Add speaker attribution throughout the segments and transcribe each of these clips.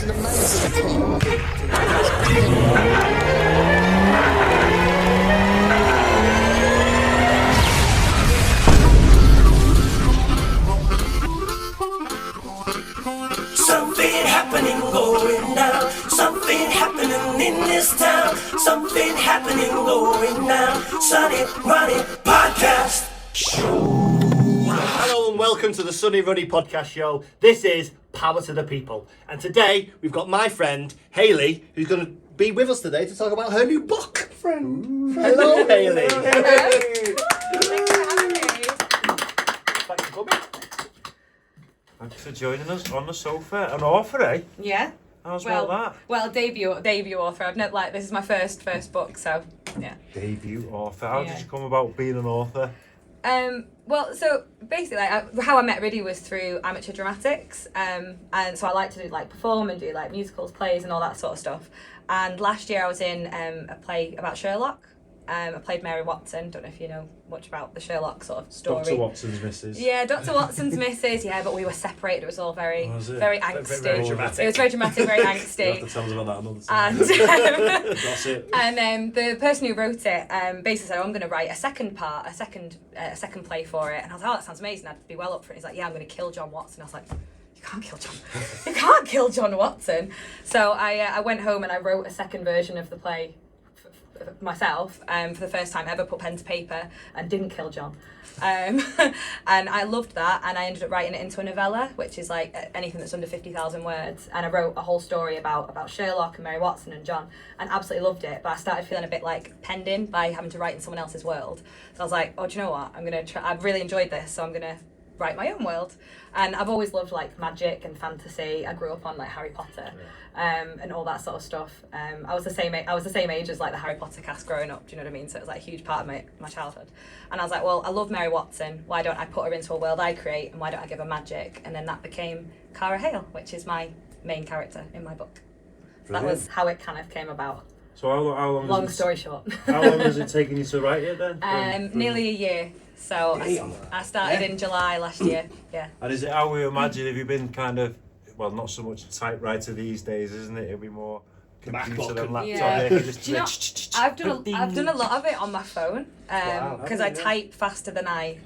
Speaker 1: It's an amazing team.
Speaker 2: Something happening going down. Something happening in this town. Something happening going down. Sunny Runny Podcast Show.
Speaker 3: Hello and welcome to the Sunny Runny Podcast Show. This is Power to the People. And today we've got my friend Hayley, who's going to be with us today to talk about her new book. Hello, Hayley.
Speaker 4: Hello. Thanks for having me.
Speaker 3: Thanks for coming.
Speaker 5: Thanks for joining us on the sofa. An author, eh?
Speaker 4: Yeah.
Speaker 5: How's that?
Speaker 4: Well, debut author. I've never this is my first book, so yeah.
Speaker 5: Debut author. How
Speaker 4: Yeah.
Speaker 5: did you come about being an author?
Speaker 4: Well, so basically, how I met Riddy was through amateur dramatics, and so I like to do perform and do musicals, plays, and all that sort of stuff. And last year I was in a play about Sherlock. I played Mary Watson. Don't know if you know much about the Sherlock sort of story.
Speaker 5: Dr. Watson's missus.
Speaker 4: Yeah, Dr. Watson's missus. Yeah, but we were separated. It was all very angsty.
Speaker 3: Very dramatic.
Speaker 4: It was very dramatic, very angsty.
Speaker 5: You have to tell us about that another time. Gossip.
Speaker 4: And the person who wrote it basically said, "Oh, I'm going to write a second play for it." And I was like, "Oh, that sounds amazing. I'd be well up for it." He's like, "Yeah, I'm going to kill John Watson." I was like, "You can't kill John. You can't kill John Watson." So I went home and I wrote a second version of the play myself for the first time ever, put pen to paper and didn't kill John. And I loved that, and I ended up writing it into a novella, which is anything that's under 50,000 words, and I wrote a whole story about Sherlock and Mary Watson and John, and absolutely loved it. But I started feeling a bit penned in by having to write in someone else's world, so I was like, oh, do you know what, I'm gonna try. I've really enjoyed this, so I'm gonna write my own world. And I've always loved magic and fantasy. I grew up on Harry Potter, and all that sort of stuff. I was the same age as the Harry Potter cast growing up. Do you know what I mean? So it was a huge part of my childhood. And I was like, well, I love Mary Watson. Why don't I put her into a world I create, and why don't I give her magic? And then that became Cara Hale, which is my main character in my book. So that was how it kind of came about.
Speaker 5: So how long?
Speaker 4: Long story short.
Speaker 5: How long has it taken you to write it then?
Speaker 4: Nearly a year. So I started in July last year. Yeah.
Speaker 5: And is it how we imagine? Have you been kind of, well, not so much typewriter these days, isn't it? It'll be more computer and laptop.
Speaker 4: Yeah.
Speaker 5: You just
Speaker 4: Do you know, I've done a lot of it on my phone because I type faster than I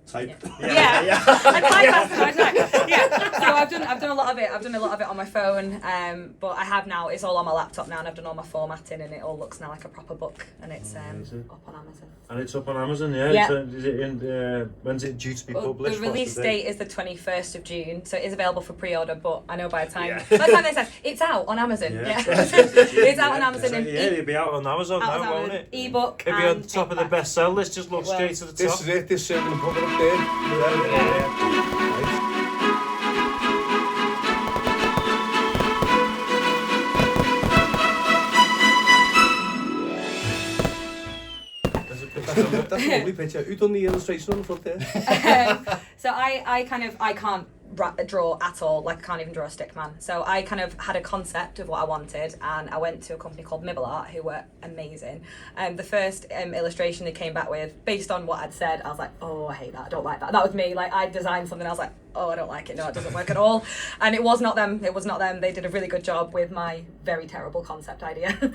Speaker 5: type.
Speaker 4: Yeah. I type faster than I type. Yeah. So I've done a lot of it. I've done a lot of it on my phone, but I have now. It's all on my laptop now, and I've done all my formatting, and it all looks now like a proper book, and it's up on Amazon.
Speaker 5: And it's up on Amazon, yeah.
Speaker 4: Yeah.
Speaker 5: So is it when's it due to be published?
Speaker 4: The release date is the 21st of June, so it is available for pre-order. But I know by the time they say it's out on Amazon, it's out on Amazon.
Speaker 5: It'll be out on Amazon now, won't it?
Speaker 4: Ebook.
Speaker 5: It'll be on top of the bestseller list. Just look straight to the top.
Speaker 6: This is it. This is going to put it up there. Right. That's a lovely picture. Who done the illustration on the front there?
Speaker 4: So I can't draw at all. I can't even draw a stick man. So I kind of had a concept of what I wanted, and I went to a company called Mibble Art, who were amazing. The first illustration they came back with, based on what I'd said, I was like, oh, I hate that. I don't like that. That was me. I designed something. I was like, oh, I don't like it. No, it doesn't work at all. And it was not them. They did a really good job with my very terrible concept idea.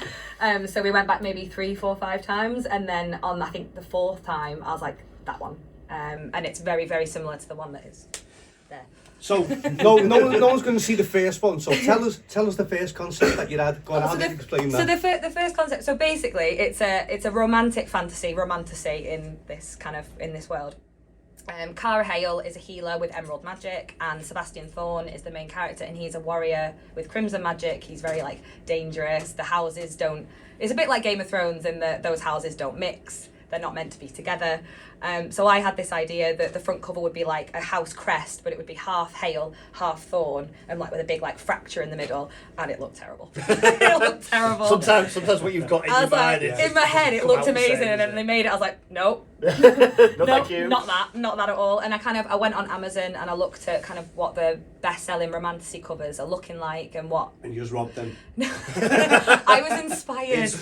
Speaker 4: So we went back maybe 3, 4, 5 times, and then on I think the 4th time, I was like, that one. And it's very, very similar to the one that is there.
Speaker 6: So no one's going to see the first one. So tell us the first concept that you had. Go on, how did you explain that?
Speaker 4: So the first concept. So basically, it's a romantic fantasy in this world. Cara Hale is a healer with emerald magic, and Sebastian Thorne is the main character, and he's a warrior with crimson magic. He's very dangerous. The houses don't. It's a bit like Game of Thrones in that those houses don't mix. They're not meant to be together. So I had this idea that the front cover would be like a house crest, but it would be half hail, half thorn, and with a big fracture in the middle, and it looked terrible. It looked terrible.
Speaker 3: Sometimes what you've got in your mind is...
Speaker 4: In my head, it looked amazing, and then they made it, I was like, nope.
Speaker 3: No, thank you.
Speaker 4: Not that at all. And I went on Amazon and I looked at what the best-selling romantasy covers are looking like and what...
Speaker 6: And you just robbed them.
Speaker 4: I was inspired.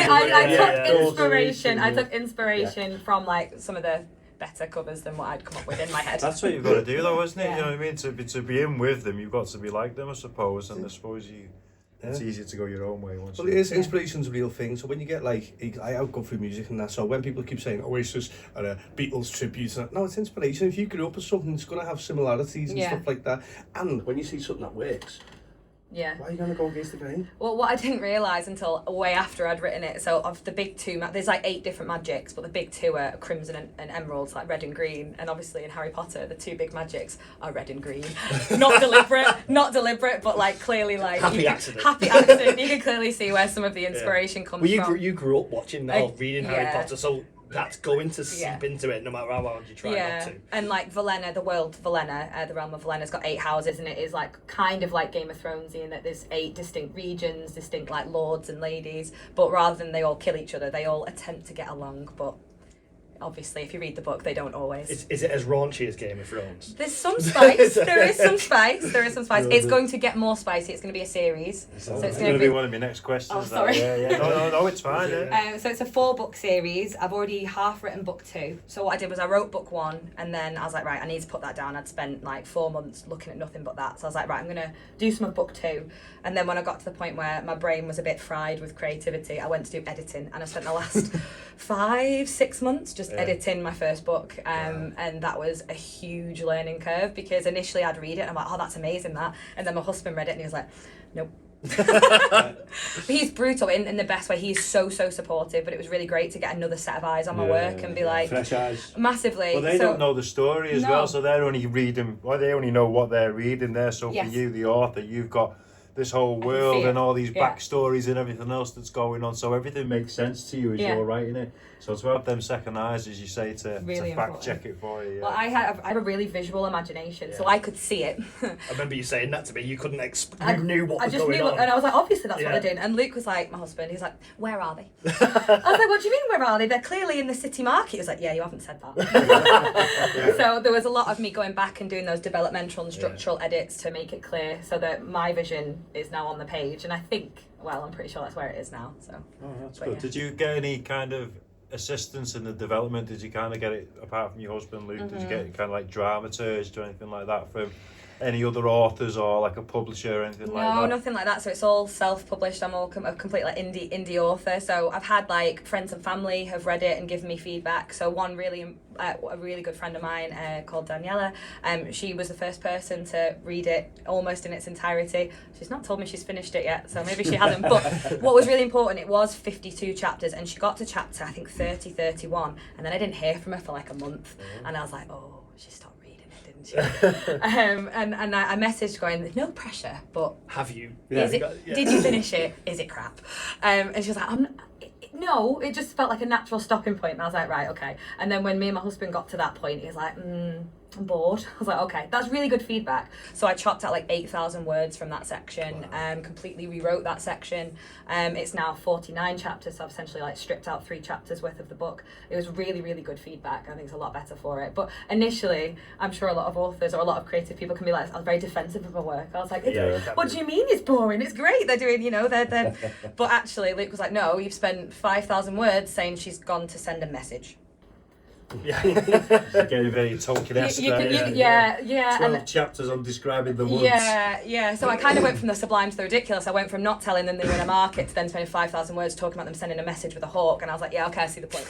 Speaker 4: I took inspiration from some of the better covers than what I'd come up with in my head.
Speaker 5: That's what you've got to do, though, isn't it?
Speaker 4: Yeah.
Speaker 5: You know what I mean? To be in with them, you've got to be like them, I suppose. And I suppose it's easier to go your own way once.
Speaker 6: Well, it is, inspiration's a real thing. So when you get like, I go through music and that. So when people keep saying Oasis or Beatles tributes, no, it's inspiration. If you grew up with something, it's going to have similarities and stuff like that. And when you see something that works,
Speaker 4: yeah.
Speaker 6: why are you going to go against the grain?
Speaker 4: Well, what I didn't realise until way after I'd written it, so of the big two, there's like 8 different magics, but the big 2 are crimson and emeralds, like red and green. And obviously in Harry Potter, the 2 big magics are red and green. Not deliberate, but like clearly like
Speaker 3: Happy accident.
Speaker 4: Happy accident. You can clearly see where some of the inspiration comes from.
Speaker 3: You grew up watching reading Harry Potter, so that's going to seep into it no matter how hard you try not to.
Speaker 4: And like Vallenna, the world Vallenna, the realm of Vallenna's got 8 houses, and it is like kind of like Game of Thronesy in that there's 8 distinct regions, distinct like lords and ladies, but rather than they all kill each other, they all attempt to get along. But obviously, if you read the book, they don't always.
Speaker 3: Is it as raunchy as Game of Thrones?
Speaker 4: There's some spice. There is some spice. It's going to get more spicy. It's going to be a series. So
Speaker 5: it's going to be one of my next questions.
Speaker 4: Oh, sorry.
Speaker 5: No, it's fine. Yeah.
Speaker 4: So it's a 4-book series. I've already half written book 2. So what I did was I wrote book 1, and then I was like, right, I need to put that down. I'd spent like 4 months looking at nothing but that. So I was like, right, I'm going to do some of book 2. And then when I got to the point where my brain was a bit fried with creativity, I went to do editing, and I spent the last 5-6 months just editing my first book. And that was a huge learning curve, because initially I'd read it and I'm like, oh, that's amazing, that. And then my husband read it and he was like, nope. He's brutal in the best way. He's so supportive, but it was really great to get another set of eyes on my work and be like,
Speaker 6: fresh eyes.
Speaker 4: Massively.
Speaker 5: Well, they don't know the story as well, so they're only reading, they only know what they're reading there. So for you, the author, you've got this whole world and all these backstories and everything else that's going on, so everything makes sense to you as you're writing it. So to have them second eyes, as you say, to fact check it for you.
Speaker 4: Well, I have a really visual imagination, so I could see it.
Speaker 3: I remember you saying that to me. You couldn't you knew what was going on.
Speaker 4: And I was like, obviously that's what they're doing. And Luke was like, my husband, he's like, where are they? I was like, what do you mean, where are they? They're clearly in the city market. He was like, yeah, you haven't said that. So there was a lot of me going back and doing those developmental and structural edits to make it clear, so that my vision is now on the page. And I think, I'm pretty sure that's where it is now. So.
Speaker 5: Oh, that's good. Yeah. Did you get any kind of assistance in the development? Did you kind of get it, apart from your husband Luke, did you get it kind of like dramaturged or anything like that from any other authors or like a publisher or anything like that?
Speaker 4: No, nothing like that. So it's all self-published. I'm all a complete like indie author. So I've had like friends and family have read it and given me feedback. So one a really good friend of mine called Daniela, she was the first person to read it almost in its entirety. She's not told me she's finished it yet, so maybe she hasn't. But what was really important, it was 52 chapters, and she got to chapter, I think 31, and then I didn't hear from her for like a month, and I was like, oh, she stopped reading it, didn't she? And I messaged going, no pressure, but
Speaker 3: have you?
Speaker 4: Did you finish it? Is it crap? And she was like, no, it just felt like a natural stopping point. And I was like, right, okay. And then when me and my husband got to that point, he was like, I'm bored. I was like, okay, that's really good feedback. So I chopped out like 8,000 words from that section, completely rewrote that section. It's now 49 chapters, so I've essentially like stripped out 3 chapters worth of the book. It was really, really good feedback. I think it's a lot better for it. But initially, I'm sure a lot of authors or a lot of creative people can be like, I was very defensive of my work. I was like, what do you mean it's boring? It's great. They're doing, they're... But actually, Luke was like, no, you've spent 5,000 words saying she's gone to send a message.
Speaker 5: Yeah, getting very Tolkien-esque. 12 chapters on describing the woods.
Speaker 4: Yeah. So I kind of went from the sublime to the ridiculous. I went from not telling them they were in a market to then spending 5,000 words talking about them sending a message with a hawk, and I was like, yeah, okay, I see the point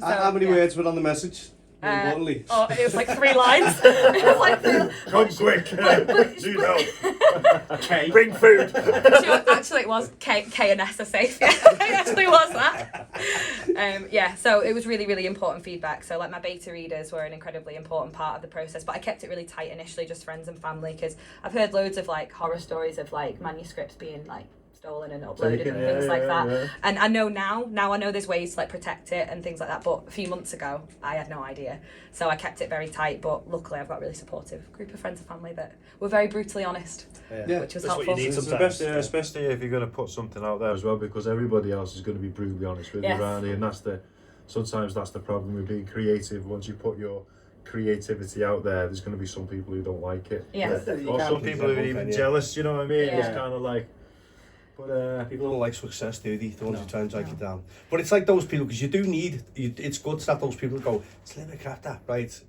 Speaker 4: now.
Speaker 6: How many words were on the message?
Speaker 4: It was like 3 lines. It was like 3 lines.
Speaker 5: Come quick. Need help.
Speaker 3: K. Bring food.
Speaker 4: Actually, it was K and S are safe. Yeah, it actually was that. So it was really, really important feedback. So like my beta readers were an incredibly important part of the process, but I kept it really tight initially, just friends and family, because I've heard loads of like horror stories of like manuscripts being like stolen and uploaded and things like that. Yeah. And I know now I know there's ways to like protect it and things like that, but a few months ago I had no idea. So I kept it very tight, but luckily I've got a really supportive group of friends and family that were very brutally honest, which was helpful.
Speaker 3: What you need sometimes.
Speaker 5: Especially if you're going to put something out there as well, because everybody else is going to be brutally honest with you, around here, and sometimes that's the problem with being creative. Once you put your creativity out there's going to be some people who don't like it.
Speaker 4: Yes.
Speaker 5: Or some people who are even jealous, you know what I mean? It's kind of like,
Speaker 6: But people don't like success, do they? The ones who try and drag you down. But it's like those people, because you do need, it's good to have those people who go, it's a little bit crap that, right?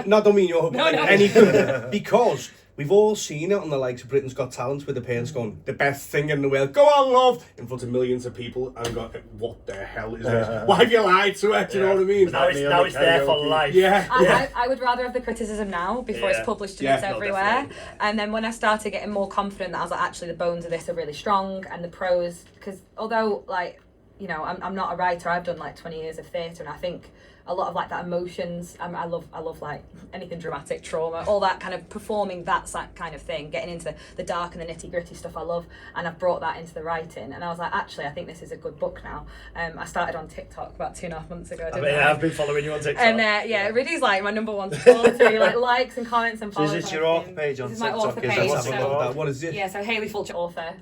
Speaker 6: No, I don't mean your husband, anything. Because we've all seen it on the likes of Britain's Got Talent with the parents going, the best thing in the world, go on, love, in front of millions of people, and got, what the hell is this? Why have you lied to it? Do you know what I mean?
Speaker 3: Now it's there for life.
Speaker 4: I would rather have the criticism now before it's published and it's everywhere. And then when I started getting more confident that I was like, actually the bones of this are really strong and the prose, because although like, you know, I'm not a writer, I've done like 20 years of theatre, and I think a lot of like that emotions, I love like anything dramatic, trauma, all that kind of performing that kind of thing, getting into the dark and the nitty gritty stuff I love, and I've brought that into the writing, and I was like, actually I think this is a good book now. I started on TikTok about 2.5 months ago.
Speaker 3: I've been following you on TikTok.
Speaker 4: And Rudy's like my number one supporter. Like likes and comments and follows.
Speaker 5: So is this your author page on TikTok?
Speaker 4: This is my author page.
Speaker 6: What is it?
Speaker 4: Yeah, so Hayley Fulcher author.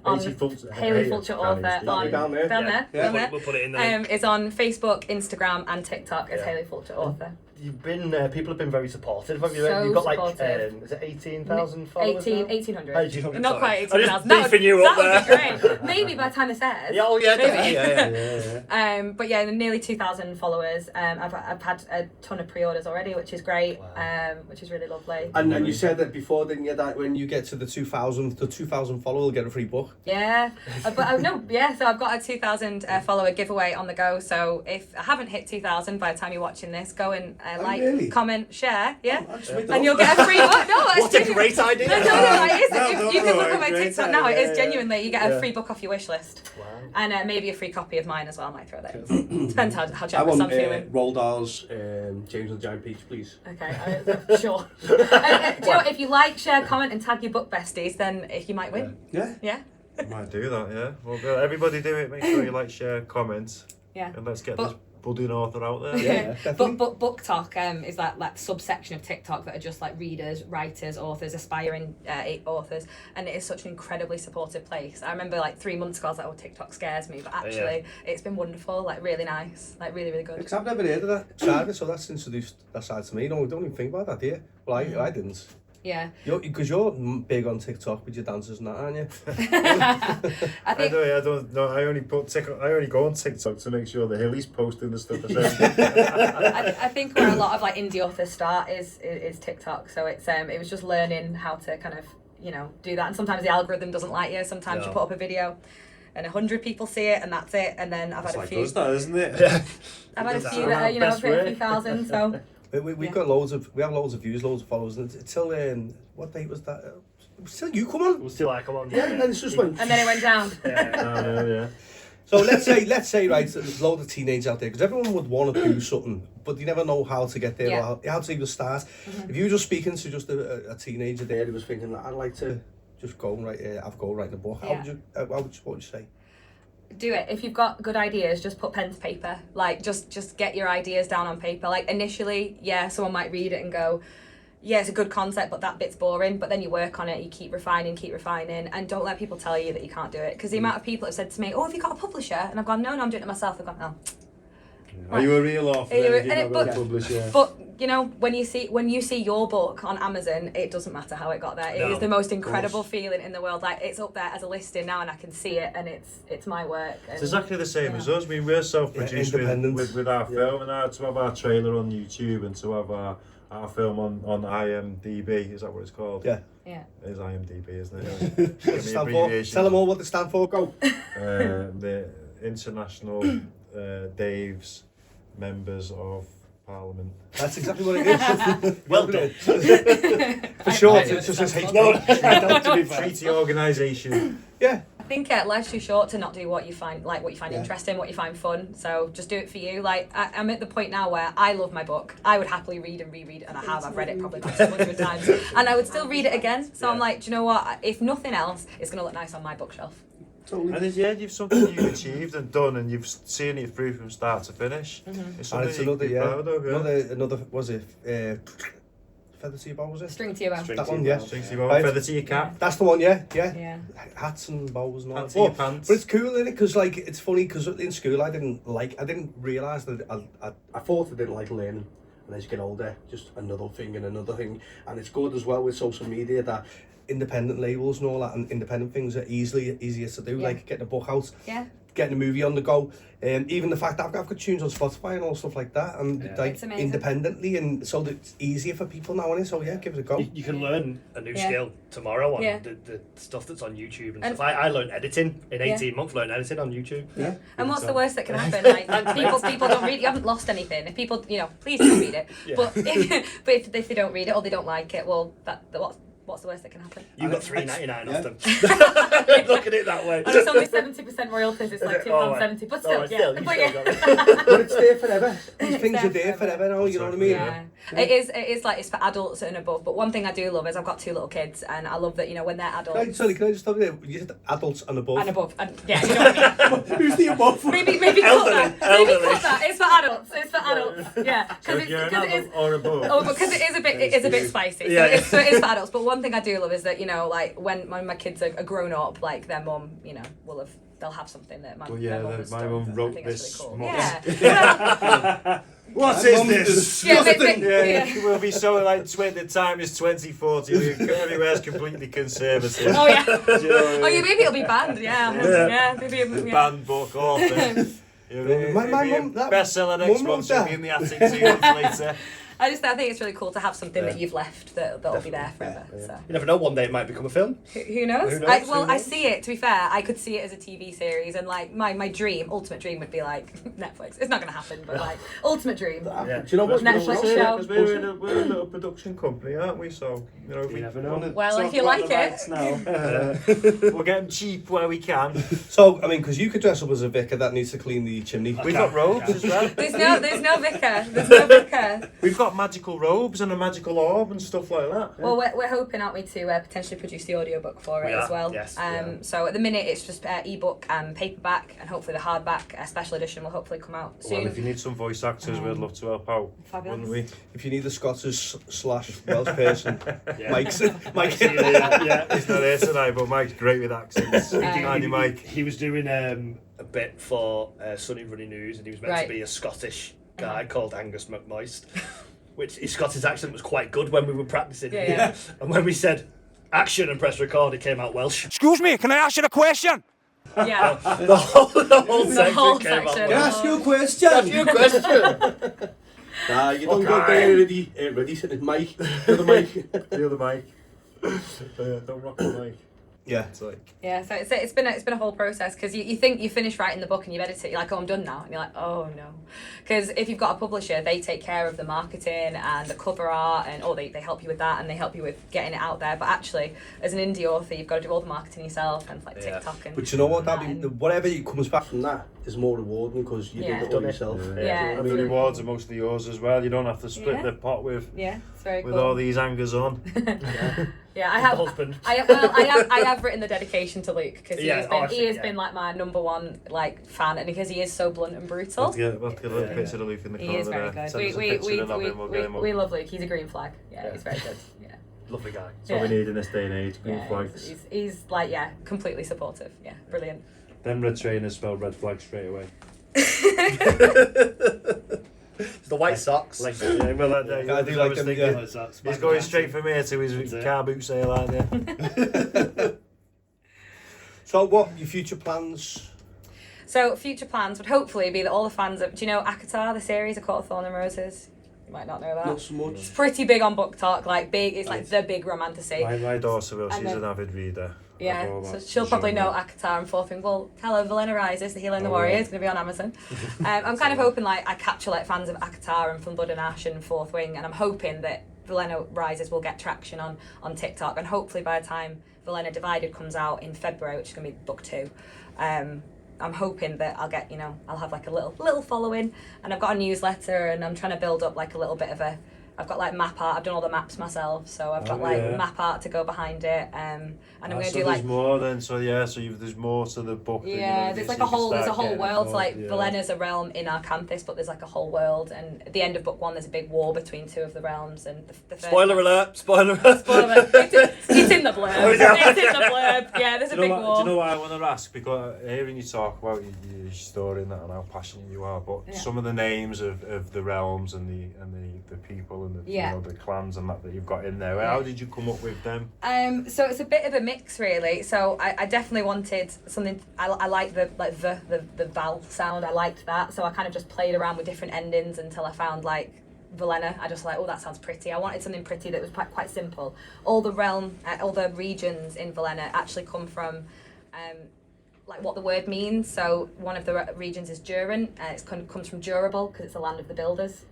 Speaker 3: Hayley
Speaker 4: Fulcher author on
Speaker 6: down there.
Speaker 3: We'll put it in there.
Speaker 4: It's on Facebook, Instagram, and TikTok as Hayley Fulcher author.
Speaker 3: You've been, people have been very supportive. Have you?
Speaker 4: So
Speaker 3: You've got like,
Speaker 4: supportive.
Speaker 3: is it 18,000 followers?
Speaker 4: 1,800.
Speaker 3: 1,800.
Speaker 4: Not quite 18,000.
Speaker 3: I'm just beefing you up
Speaker 4: that would be great. Maybe by the time this airs.
Speaker 3: Yeah, oh yeah,
Speaker 4: Maybe.
Speaker 3: definitely. Yeah.
Speaker 4: But yeah, nearly 2,000 followers. I've had a ton of pre-orders already, which is great. Which is really lovely.
Speaker 6: And you said that before, didn't you, that when you get to the 2,000 follower, you'll get a free book?
Speaker 4: Yeah, but no, yeah. So I've got a 2,000 follower giveaway on the go. So if I haven't hit 2,000 by the time you're watching this, go and comment, share, and you'll get a free book. No,
Speaker 3: what a great idea!
Speaker 4: No, it is. You can look at my TikTok now. It is genuinely. You get a free book off your wish list.
Speaker 3: Wow.
Speaker 4: And maybe a free copy of mine as well. I might throw that in. Depends how generous I'm feeling.
Speaker 6: Roald Dahl's James and the Giant Peach, please.
Speaker 4: Okay, sure. Do you know what? If you like, share, comment, and tag your book besties, then you might win.
Speaker 6: Yeah.
Speaker 5: I might do that, yeah. Well, everybody do it. Make sure you like, share, comment.
Speaker 4: Yeah.
Speaker 5: And let's get this budding author out there.
Speaker 6: Yeah,
Speaker 4: but Book Talk is like subsection of TikTok that are just like readers, writers, authors, aspiring authors, and it is such an incredibly supportive place. I remember like 3 months ago I was like, oh, TikTok scares me, but actually it's been wonderful, like really nice, like really, really good.
Speaker 6: Because I've never heard of that side, so that's introduced that side to me. No, don't even think about that, do you? Well, I didn't.
Speaker 4: Yeah.
Speaker 6: Because you're big on TikTok with your dances and that, aren't you?
Speaker 4: I think
Speaker 5: I don't know. I only go on TikTok to make sure that Hayley's posting the stuff.
Speaker 4: I think where a lot of like indie authors start is TikTok. So it was just learning how to kind of, you know, do that. And sometimes the algorithm doesn't like you. Sometimes you put up a video and 100 people see it and that's it. And then I've had a few.
Speaker 5: It's like us, isn't it? Yeah.
Speaker 4: I've had a few that are, you know, I've hit a few thousand. So.
Speaker 6: We've got loads of views, loads of followers, and until what date was that? It was still you come on.
Speaker 3: It was still I come on.
Speaker 6: Yeah, and then it just went.
Speaker 4: And then it went down.
Speaker 3: Yeah.
Speaker 6: So let's say right, there's a load of teenagers out there because everyone would want to do something, but you never know how to get there or how to even start. If you were just speaking to just a teenager there who was thinking, I'd like to just go and have a go writing a book, what would you say?
Speaker 4: Do it. If you've got good ideas, just put pen to paper. Like, just get your ideas down on paper. Like, initially, someone might read it and go, yeah, it's a good concept, but that bit's boring. But then you work on it, you keep refining, and don't let people tell you that you can't do it. Because the amount of people have said to me, oh, have you got a publisher? And I've gone, no, I'm doing it myself. I've gone, no.
Speaker 5: Are you a real author?
Speaker 4: But you know, when you see your book on Amazon, it doesn't matter how it got there. It is the most incredible feeling in the world. Like, it's up there as a listing now, and I can see it, and it's my work.
Speaker 5: It's exactly the same as us. I mean, we're self-produced with our film, and to have our trailer on YouTube and to have our film on IMDb. Is that what it's called?
Speaker 6: Yeah.
Speaker 5: It is IMDb, isn't it?
Speaker 6: Tell them all what they stand for. Go.
Speaker 5: The International Dave's Members of Parliament.
Speaker 6: That's exactly what it is.
Speaker 3: Well done.
Speaker 6: For short, it just says HP.
Speaker 5: Treaty Organisation.
Speaker 6: Yeah.
Speaker 4: I think life's too short to not do what you find interesting, what you find fun. So just do it for you. Like, I'm at the point now where I love my book. I would happily read and reread it, and I have. I've read it probably about 200 times, and I would still read it again. So I'm like, do you know what? If nothing else, it's gonna look nice on my bookshelf.
Speaker 5: And you've something you've achieved and done, and you've seen it through from start to finish. It's something you can be proud of.
Speaker 6: Another was it feather to your bow, was it?
Speaker 4: String to your bow.
Speaker 6: That one, yeah.
Speaker 5: String to your bow, feather to your cap.
Speaker 6: That's the one, yeah. Hats and bows and all that.
Speaker 5: To your pants.
Speaker 6: But it's cool, isn't it? Because like it's funny because in school I didn't realise that I thought I didn't like learning. and as you get older, just another thing and another thing. And it's good as well with social media that independent labels and all that, and independent things are easier to do, like getting a book out, getting a movie on the go, even the fact that I've got tunes on Spotify and all stuff like that, and like independently, and so that it's easier for people now, isn't it? So yeah, give it a go.
Speaker 3: You can learn a new skill tomorrow on the stuff that's on YouTube and stuff. I learned editing in 18 months. Learned editing on YouTube.
Speaker 6: Yeah.
Speaker 4: And what's the worst that can happen? Like people don't read. You haven't lost anything. If people, please do read it. But if they don't read it or they don't like it, well, what's the worst that can happen?
Speaker 3: You got $3.99 off them. Look at it that way.
Speaker 4: And it's only 70% royalties. It's like £2.70, but still,
Speaker 6: But it's there forever. These things are there forever now. You know what I mean?
Speaker 4: Yeah. It is like it's for adults and above. But one thing I do love is I've got 2 little kids, and I love that when they're adults.
Speaker 6: Sorry, can I just stop you there? You said adults and above.
Speaker 4: And above, and yeah, you know what I mean.
Speaker 6: Who's the above?
Speaker 4: Maybe cut that. Maybe cut that. It's for adults. It's for adults. Yeah, because it is.
Speaker 5: Or above.
Speaker 4: Oh, because it is a bit spicy.
Speaker 3: Yeah.
Speaker 4: So it's for adults. But one thing I do love is that like when my kids are grown up, like their mum, they'll have something that my mum has
Speaker 5: my
Speaker 4: done.
Speaker 5: mum
Speaker 4: I
Speaker 5: wrote
Speaker 4: think
Speaker 5: this.
Speaker 4: that's really cool.
Speaker 5: Modest.
Speaker 4: Yeah.
Speaker 3: What is this?
Speaker 5: We'll be so like the time is 2040. Everywhere's completely conservative.
Speaker 4: Oh yeah. Maybe it'll be banned. Yeah. Maybe.
Speaker 5: Banned book author.
Speaker 6: My mum, that
Speaker 5: bestseller next month. Will be in the attic 2 months later.
Speaker 4: I think it's really cool to have something that you've left that'll be there forever.
Speaker 6: Yeah.
Speaker 4: So.
Speaker 3: You never know, one day it might become a film.
Speaker 4: Who knows?
Speaker 3: Who knows?
Speaker 4: I see it, to be fair, I could see it as a TV series, and like my ultimate dream would be like Netflix. It's not going to happen, but like ultimate dream.
Speaker 6: Do you know what?
Speaker 4: Netflix show.
Speaker 5: Because we're a little production company, aren't we? So, if we
Speaker 3: never know.
Speaker 4: Well, if you like it.
Speaker 5: we'll get them cheap where we can.
Speaker 6: So, I mean, because you could dress up as a vicar that needs to clean the chimney.
Speaker 5: We've got robes as well.
Speaker 4: There's no vicar.
Speaker 5: We've got magical robes and a magical orb and stuff like that.
Speaker 4: Well, we're hoping, aren't we, to potentially produce the audiobook for it as well.
Speaker 3: Yes.
Speaker 4: So at the minute it's just ebook and paperback, and hopefully the hardback special edition will hopefully come out soon.
Speaker 5: Well, if you need some voice actors, we'd love to help out.
Speaker 4: Fabulous.
Speaker 5: Wouldn't we?
Speaker 6: If you need a Scottish / Welsh person, Mike's.
Speaker 5: Mike. He's not here tonight, but Mike's great with accents. Mike.
Speaker 3: He was doing a bit for Sunny Runny News, and he was meant to be a Scottish guy called Angus McMoist. Which his Scottish accent was quite good when we were practicing.
Speaker 4: Yeah.
Speaker 3: And when we said action and press record, it came out Welsh.
Speaker 1: Excuse me, can I ask you a question?
Speaker 4: Yeah.
Speaker 3: The whole section came out
Speaker 4: section.
Speaker 3: Welsh.
Speaker 6: Ask you a question.
Speaker 3: Ask you a question.
Speaker 6: Nah, you don't go there ready sitting Mike. The other Mike.
Speaker 5: The other Mike. Don't rock the mic.
Speaker 6: Yeah.
Speaker 5: It's like...
Speaker 4: Yeah, so it's been a whole process, because you think you finish writing the book and you've edited it, you're like, oh, I'm done now, and you're like, oh no, because if you've got a publisher, they take care of the marketing and the cover art, and they help you with that, and they help you with getting it out there. But actually, as an indie author, you've got to do all the marketing yourself, and like TikTok and.
Speaker 6: But you know what? Whatever comes back from that is more rewarding, because you did it all yourself.
Speaker 4: Yeah.
Speaker 5: And the rewards are mostly yours as well. You don't have to split the pot with
Speaker 4: it's very
Speaker 5: with
Speaker 4: cool.
Speaker 5: all these angers on.
Speaker 4: Yeah, I have.
Speaker 3: Husband.
Speaker 4: I have written the dedication to Luke, because he has been like my number one fan, and because he is so blunt and brutal.
Speaker 5: We'll get a little picture of Luke in the corner.
Speaker 4: He is very good. We love Luke. He's a green flag. Yeah, he's very good. Yeah.
Speaker 3: Lovely guy.
Speaker 5: That's what we need in this day and age. Green flags.
Speaker 4: He's like completely supportive. Yeah, brilliant.
Speaker 5: Them red trainers spell red flags straight away.
Speaker 3: It's the white socks.
Speaker 5: I do like them. He's going straight from here to his car boot sale, aren't you?
Speaker 6: So, what your future plans?
Speaker 4: So, future plans would hopefully be that all the fans of, do you know Akatar, the series, A Court of Thorn and Roses? You might not know that.
Speaker 6: Not so much.
Speaker 4: It's pretty big on Book Talk, like big. It's like the big romantasy.
Speaker 5: My daughter will. She's an avid reader.
Speaker 4: Yeah, so she'll probably know Akatar and Fourth Wing. Well, hello, Vallenna Rises, The Healer and the Warrior, is going to be on Amazon. I'm kind of hoping I capture fans of Akatar and From Blood and Ash and Fourth Wing, and I'm hoping that Vallenna Rises will get traction on TikTok, and hopefully by the time Vallenna Divided comes out in February, which is going to be book 2, I'm hoping that I'll get, I'll have a little following, and I've got a newsletter, and I'm trying to build up a little bit of a I've got like map art. I've done all the maps myself, so I've got map art to go behind it. And I'm going to do like.
Speaker 5: There's more then. So there's more to the book.
Speaker 4: Yeah, there's like there's a whole world. So like Vallenna's a realm in Arcanth, but there's like a whole world. And at the end of book 1, there's a big war between 2 of the realms. And the
Speaker 3: Spoiler alert! Spoiler alert!
Speaker 4: It's in the blurb. It's in the blurb. Yeah, there's a big war.
Speaker 5: Do you know what I want to ask? Because hearing you talk about your story and that, and how passionate you are, but some of the names of the realms and the people and the clans and that you've got in there. How did you come up with them?
Speaker 4: So it's a bit of a mix, really. So I definitely wanted something. I like the Val sound. I liked that. So I kind of just played around with different endings until I found like Vallenna. I just like, oh, that sounds pretty. I wanted something pretty that was quite simple. All the regions in Vallenna actually come from like what the word means. So one of the regions is Durant. It comes from durable because it's the land of the builders.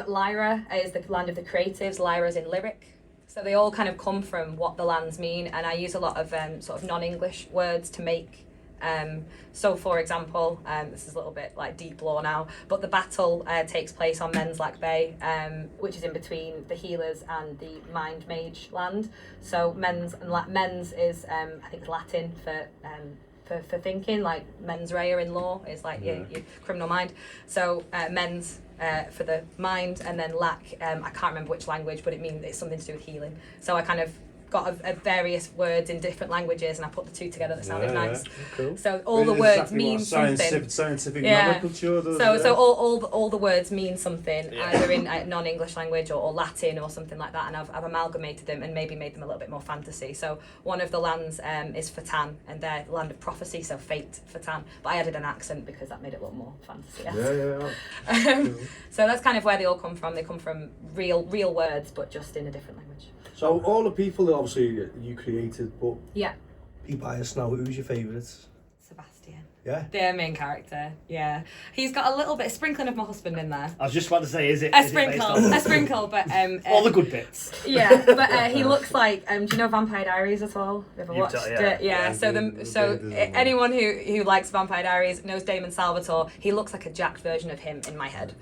Speaker 4: Lyra is the land of the creatives. Lyra's in lyric. So they all kind of come from what the lands mean, and I use a lot of sort of non-English words to make. So for example, this is a little bit like deep lore now, but the battle takes place on Menslack Bay, which is in between the healers and the mind mage land. So men's is I think Latin for thinking, like mens rea in law is like your criminal mind. So men's for the mind, and then lack, I can't remember which language, but it's something to do with healing. So I kind of got a various words in different languages, and I put the 2 together that sounded nice.
Speaker 6: Cool.
Speaker 4: So all the words mean something.
Speaker 5: Scientific nomenclature does.
Speaker 4: So all the words mean something, either in non-English language or Latin or something like that, and I've amalgamated them and maybe made them a little bit more fantasy. So one of the lands is Fatan, and they're the land of prophecy, so fate, Fatan. But I added an accent because that made it a little more fantasy.
Speaker 5: Cool.
Speaker 4: So that's kind of where they all come from. They come from real words, but just in a different language.
Speaker 6: So all the people that obviously you created, but be biased now. Who's your favourite?
Speaker 4: Sebastian.
Speaker 6: Yeah.
Speaker 4: Their main character. Yeah. He's got a little bit of sprinkling of my husband in there.
Speaker 3: I was just about to say, is it
Speaker 4: a sprinkle, but
Speaker 3: all the good bits.
Speaker 4: Yeah, but he looks like do you know Vampire Diaries at all? Ever watched it? Yeah. So anyone who likes Vampire Diaries knows Damon Salvatore. He looks like a jacked version of him in my head.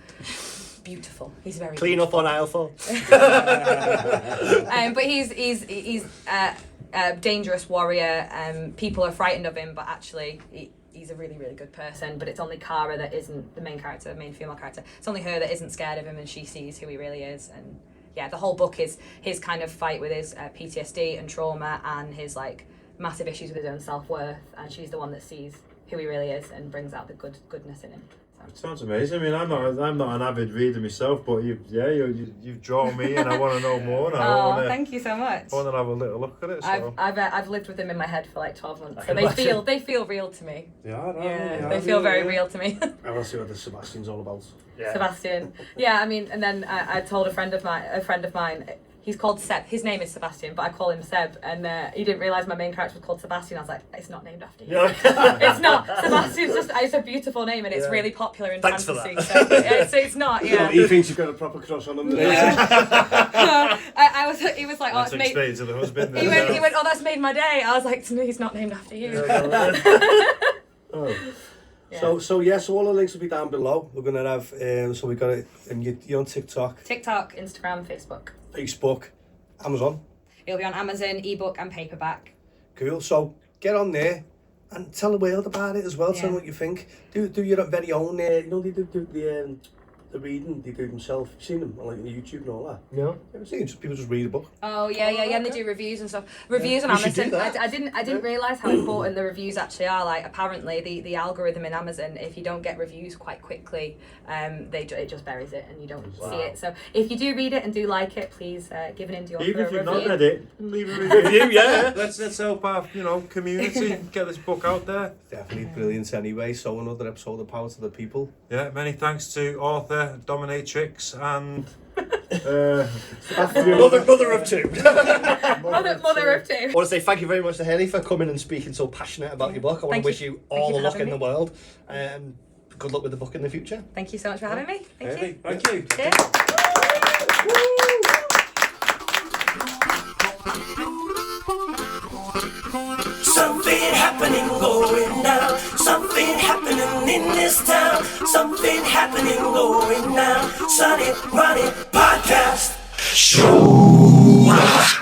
Speaker 4: Beautiful. He's very
Speaker 3: clean
Speaker 4: beautiful.
Speaker 3: up on aisle 4.
Speaker 4: But he's a dangerous warrior. People are frightened of him, but actually he's a really, really good person. But it's only Kara that isn't the main female character. It's only her that isn't scared of him, and she sees who he really is. And yeah, the whole book is his kind of fight with his PTSD and trauma and his like massive issues with his own self-worth. And she's the one that sees who he really is and brings out the goodness in him.
Speaker 5: It sounds amazing. I mean, I'm not an avid reader myself, but you've drawn me, and I want to know more now.
Speaker 4: Thank you so much.
Speaker 5: I want to have a little look at it. So.
Speaker 4: I've lived with them in my head for like 12 months, so they feel real to me. They feel very real to me.
Speaker 6: I want to see what the Sebastian's all about.
Speaker 3: Yeah.
Speaker 4: Sebastian. Yeah, I mean, and then I told a friend of mine. He's called Seb. His name is Sebastian, but I call him Seb, and he didn't realise my main character was called Sebastian. I was like, it's not named after you. It's not. Sebastian's it's a beautiful name, and it's really popular in
Speaker 3: Thanks
Speaker 4: fantasy.
Speaker 3: For that.
Speaker 4: So it's not. Yeah.
Speaker 6: He thinks you've got a proper crush on him.
Speaker 4: He was like, oh, it's made.
Speaker 5: Explain to the husband.
Speaker 4: He went, oh, that's made my day. I was like, no, he's not named after you.
Speaker 6: So all the links will be down below. We're gonna have so we got it, and you're on TikTok,
Speaker 4: Instagram,
Speaker 6: Facebook, Amazon.
Speaker 4: It'll be on Amazon, ebook and paperback.
Speaker 6: Cool. So get on there and tell the world about it as well. Tell them what you think. Do your very own. They do the reading. They do themselves. You've seen them on YouTube and all that.
Speaker 3: No.
Speaker 6: I've seen people just read a book.
Speaker 4: Oh yeah, and they do reviews and stuff. Reviews on Amazon. I didn't realise how important the reviews actually are. Like apparently the algorithm in Amazon, if you don't get reviews quite quickly, it just buries it and you don't see it. So if you do read it and do like it, please give an indie author
Speaker 5: Even if you've
Speaker 4: review.
Speaker 5: not read it, leave a review. Let's help our community get this book out there.
Speaker 6: Definitely brilliant anyway. So another episode of Power to the People.
Speaker 5: Yeah, many thanks to author Dominatrix and
Speaker 3: mother of 2.
Speaker 4: Mother of 2.
Speaker 3: I want to say thank you very much to Hayley for coming and speaking so passionate about your book. I want to wish you all the luck in the world. Good luck with the book in the future.
Speaker 4: Thank you so much for having me. Thank you.
Speaker 5: Thank you.
Speaker 4: Cheers.
Speaker 2: Something happening going down. Something happening in this town. Something happening going down. Sunny Runny Podcast Show.